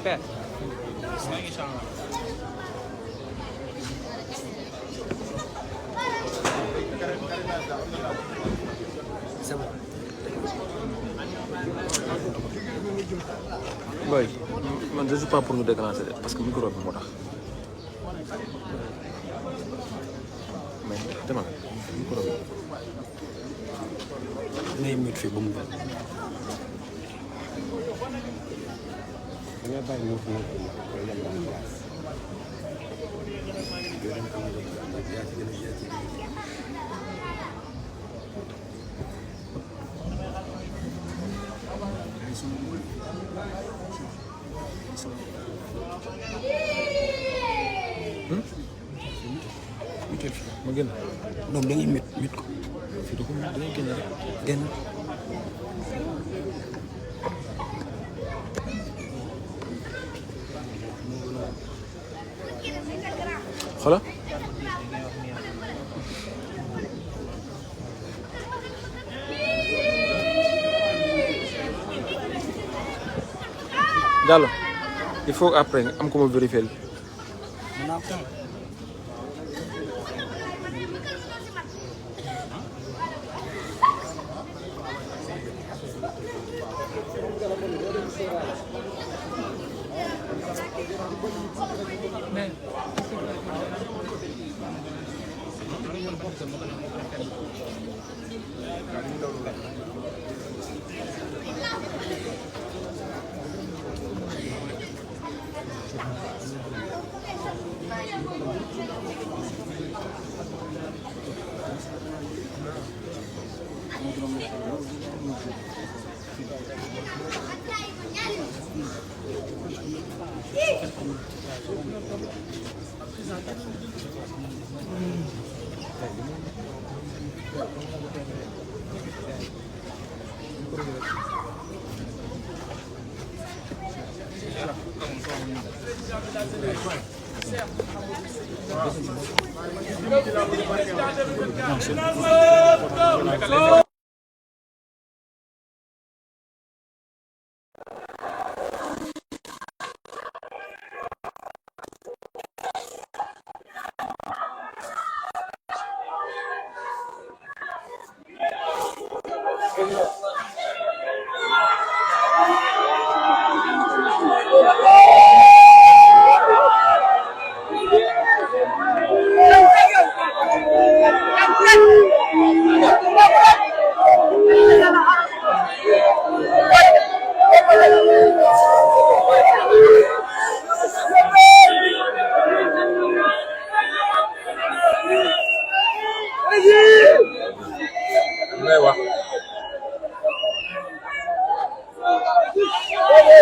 Père. C'est bon. Boy, man je suis pas pour nous déclencher parce que micro bi moo tax. Mais demal micro bi. ngay mute fii ba mu mel. nga bàyyi ñu fi ma génn. donc da ngay mute ko. fii da ko da ngay génn rek. génn. Xoolal. Diallo il faut après am ko ma vérifier.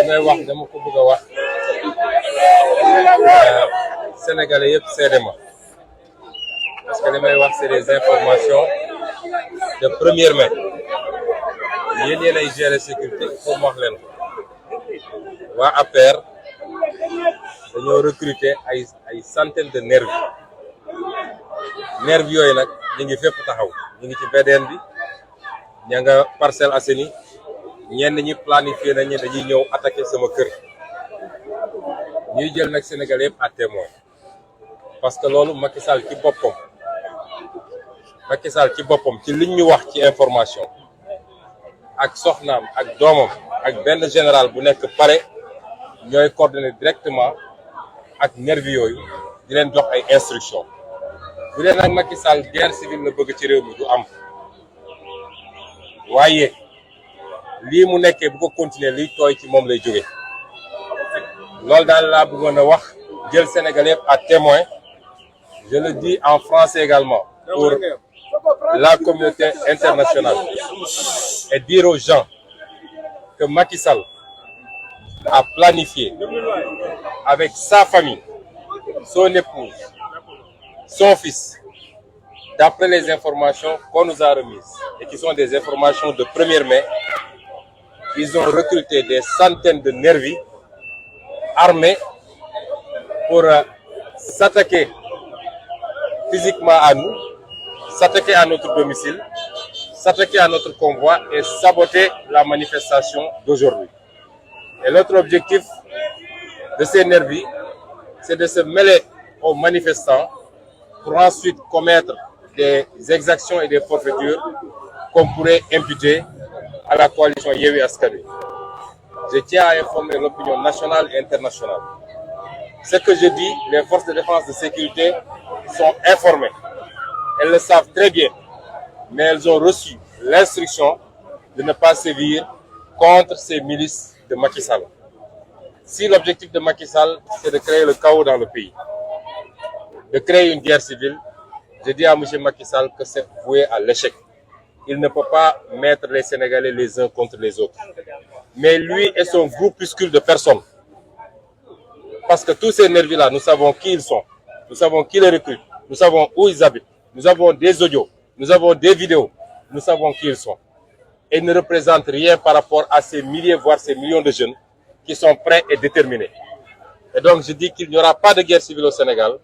may wax dama ko bëgg a wax sénégalais yëpp seede ma parce que li may wax c'est des informations de première main yéen yéen ay gérer sécurité il faut ma wax leen ko waa APR dañoo recruter ay centaines de nervis yooyu nag ñu ngi fépp taxaw ñu ngi ci VDN bi ña nga Parcelles Assainies ñenn ñi planifié nañu dañuy ñëw attaquer sama kër ñuy jël nag Sénégal yëpp à témoin parce que loolu Macky Sall ci boppam ci liñ ñu wax ci information ak soxnaam ak doomam ak benn général bu nekk pare ñooy coordonné directement ak nervi yooyu di leen jox ay instructions bu leen nag Macky Sall guerre civile la bëgg ci réew mi du am waaye lii mu nekkee bu ko continuer liy tooy ci moom lay jóge loolu daal laa bëggoon a wax jël Sénégalais à témoin je le dis en français également pour la communauté internationale et dire aux gens que Macky Sall a planifié avec sa famille, son épouse, son fils, d'après les informations qu'on nous a remises et qui sont des informations de première main. Ils ont recruté des centaines de nervis armés pour s'attaquer physiquement à nous, s'attaquer à notre domicile, s'attaquer à notre convoi et saboter la manifestation d'aujourd'hui. Et l'autre objectif de ces nervis, c'est de se mêler aux manifestants pour ensuite commettre des exactions et des forfaitures qu'on pourrait imputer à la coalition Yewwi Askan Wi. Je tiens à informer l'opinion nationale et internationale. Ce que je dis, les forces de défense et de sécurité sont informées. Elles le savent très bien, mais elles ont reçu l'instruction de ne pas sévir contre ces milices de Macky Sall. Si l'objectif de Macky Sall, c'est de créer le chaos dans le pays, de créer une guerre civile, je dis à M. Macky Sall que c'est voué à l'échec. Il ne peut pas mettre les Sénégalais les uns contre les autres. Mais lui et son groupuscule de personnes, parce que tous ces nervis-là, nous savons qui ils sont, nous savons qui les recrutent, nous savons où ils habitent, nous avons des audios, nous avons des vidéos, nous savons qui ils sont. Et ils ne représentent rien par rapport à ces milliers, voire ces millions de jeunes qui sont prêts et déterminés. Et donc je dis qu'il n'y aura pas de guerre civile au Sénégal,